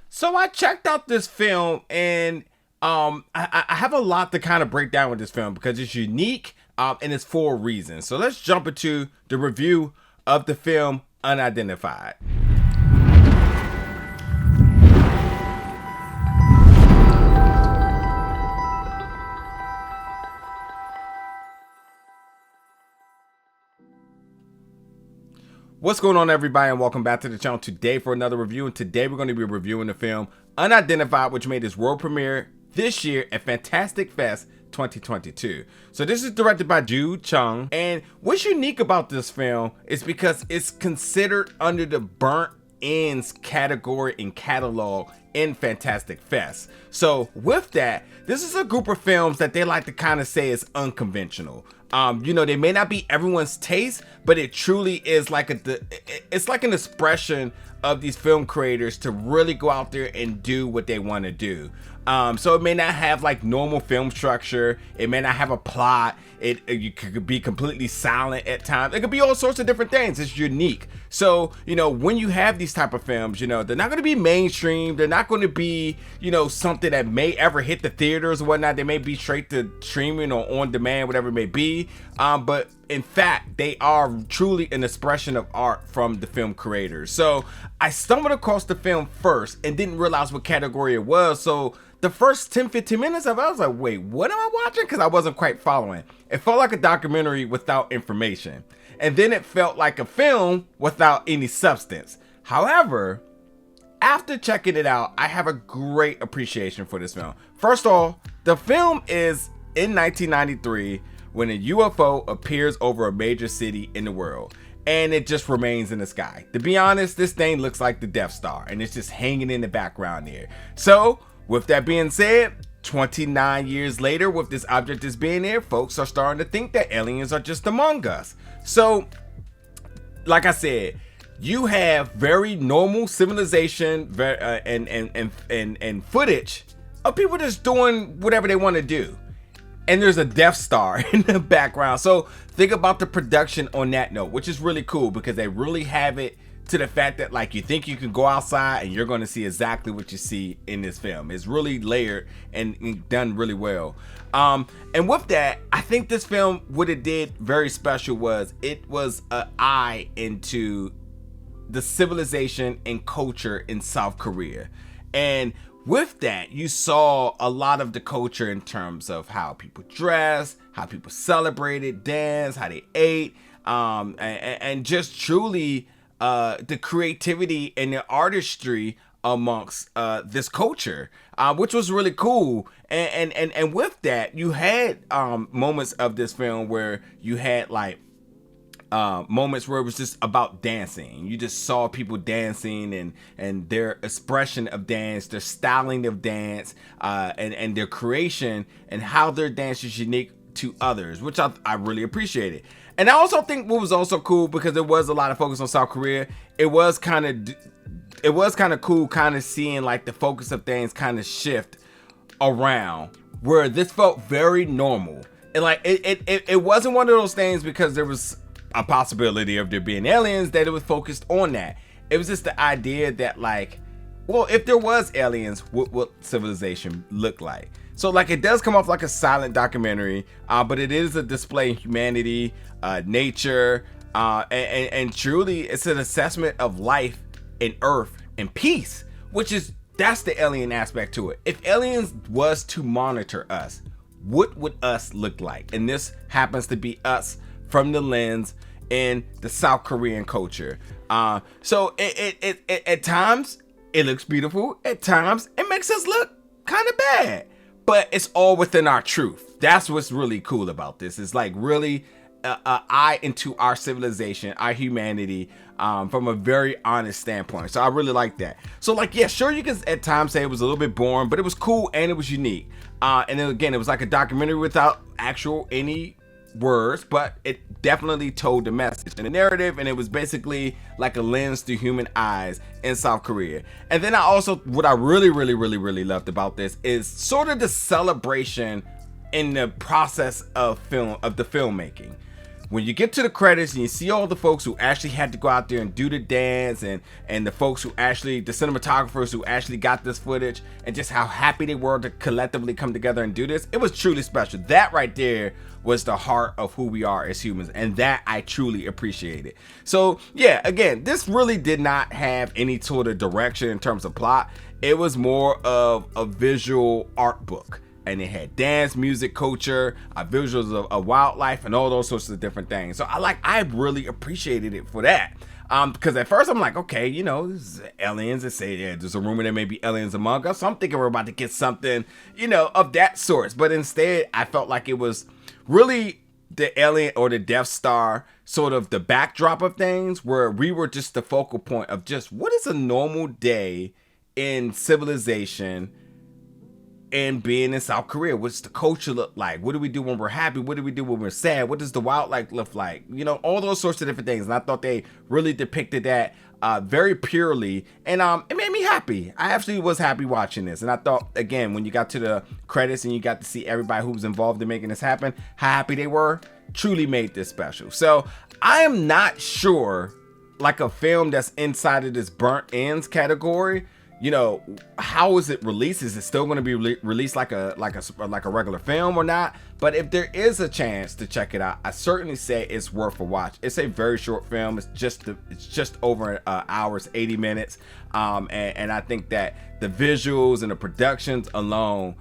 So I checked out this film, and I have a lot to kind of break down with this film because it's unique, and it's for a reason. So let's jump into the review of the film Unidentified. What's going on, everybody, and welcome back to the channel today for another review. And today we're going to be reviewing the film Unidentified, which made its world premiere this year at Fantastic Fest 2022. So this is directed by Jude, Chun, and what's unique about this film is because it's considered under the burnt ends category and catalog in Fantastic Fest. So with that, this is a group of films that they like to kind of say is unconventional. You know, they may not be everyone's taste, but it truly is like it's like an expression of these film creators to really go out there and do what they want to do. So it may not have like normal film structure. It may not have a plot. You could be completely silent at times. It could be all sorts of different things. It's unique. So, you know, when you have these type of films, you know, they're not going to be mainstream. They're not going to be, you know, something that may ever hit the theaters or whatnot. They may be straight to streaming or on demand, whatever it may be. But in fact, they are truly an expression of art from the film creators. So I stumbled across the film first and didn't realize what category it was. So the first 10-15 minutes of it, I was like, wait, what am I watching? Because I wasn't quite following. It felt like a documentary without information. And then it felt like a film without any substance. However, after checking it out, I have a great appreciation for this film. First off, the film is in 1993 when a UFO appears over a major city in the world. And it just remains in the sky. To be honest, this thing looks like the Death Star. And it's just hanging in the background there. So, with that being said, 29 years later, with this object just being there, folks are starting to think that aliens are just among us. So, like I said, you have very normal civilization and footage of people just doing whatever they want to do. And there's a Death Star in the background. So think about the production on that note, which is really cool because they really have it to the fact that like you think you can go outside and you're going to see exactly what you see in this film. It's really layered and done really well. And with that, I think this film, what it did very special was it was an eye into the civilization and culture in South Korea. And with that, you saw a lot of the culture in terms of how people dress, how people celebrated, danced, how they ate, and just truly the creativity and the artistry amongst this culture, which was really cool. And with that, you had moments of this film where you had like moments where it was just about dancing. You just saw people dancing and their expression of dance, their styling of dance, and their creation and how their dance is unique to others, which I really appreciated. And I also think what was also cool, because there was a lot of focus on South Korea, it was kind of cool kind of seeing like the focus of things kind of shift around where this felt very normal. And like it wasn't one of those things because there was a possibility of there being aliens that it was focused on that. It was just the idea that like, well, if there was aliens, what civilization look like? So like it does come off like a silent documentary, but it is a display of humanity, nature, and truly it's an assessment of life and earth and peace, that's the alien aspect to it. If aliens was to monitor us, what would us look like? And this happens to be us from the lens in the South Korean culture. So it at times it looks beautiful, at times it makes us look kind of bad, but it's all within our truth. That's what's really cool about this. It's like really an eye into our civilization, our humanity, from a very honest standpoint. So I really like that. So like, yeah, sure, you can at times say it was a little bit boring, but it was cool and it was unique. And then again, it was like a documentary without actual any words, but it definitely told the message and the narrative, and it was basically like a lens through human eyes in South Korea. And then I also, what I really loved about this is sort of the celebration in the process of the filmmaking. when you get to the credits and you see all the folks who actually had to go out there and do the dance, and the folks who actually, the cinematographers who actually got this footage, and just how happy they were to collectively come together and do this, it was truly special. That right there was the heart of who we are as humans, and that I truly appreciated. So yeah, again, this really did not have any sort of direction in terms of plot. It was more of a visual art book, and it had dance, music, culture, visuals of wildlife, and all those sorts of different things. So I really appreciated it for that. Because at first I'm like, okay, you know, this is aliens. They say, yeah, there's a rumor there may be aliens among us. So I'm thinking we're about to get something, you know, of that sort. But instead, I felt like it was really the alien or the Death Star, sort of the backdrop of things, where we were just the focal point of just what is a normal day in civilization and being in South Korea. What's the culture look like? What do we do when we're happy? What do we do when we're sad? What does the wildlife look like? You know, all those sorts of different things. And I thought they really depicted that very purely, and it made me happy. I actually was happy watching this, and I thought, again, when you got to the credits and you got to see everybody who was involved in making this happen, how happy they were, truly made this special. So I am not sure, like a film that's inside of this burnt ends category, you know, how is it released? Is it still going to be released like a regular film or not? But if there is a chance to check it out, I certainly say it's worth a watch. It's a very short film. It's just over hours, 80 minutes, and I think that the visuals and the productions alone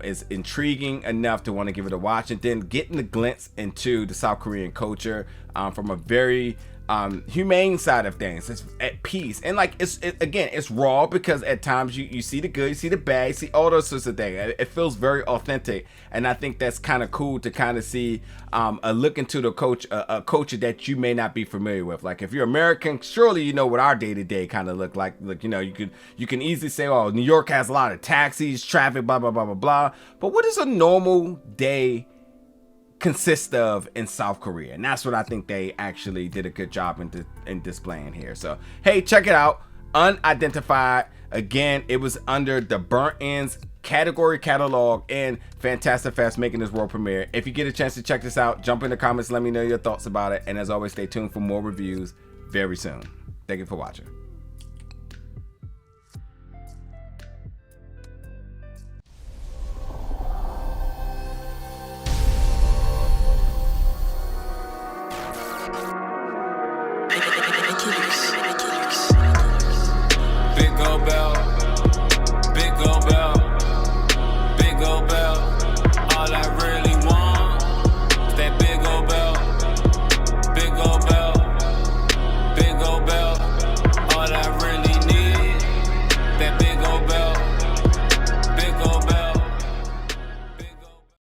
is intriguing enough to want to give it a watch. And then getting a glimpse into the South Korean culture from a very humane side of things. It's at peace, and like it's raw, because at times you see the good, you see the bad, you see all those sorts of things. It feels very authentic, and I think that's kind of cool to kind of see a look into the a culture that you may not be familiar with. Like if you're American, surely you know what our day-to-day kind of look like. Like, you know, you can easily say, oh, New York has a lot of taxis, traffic, blah blah blah blah blah, but what is a normal day consist of in South Korea? And that's what I think they actually did a good job in displaying here. So hey, check it out, Unidentified. Again, it was under the burnt ends category catalog, and Fantastic Fest making this world premiere. If you get a chance to check this out, jump in the comments, let me know your thoughts about it, and as always, stay tuned for more reviews very soon. Thank you for watching.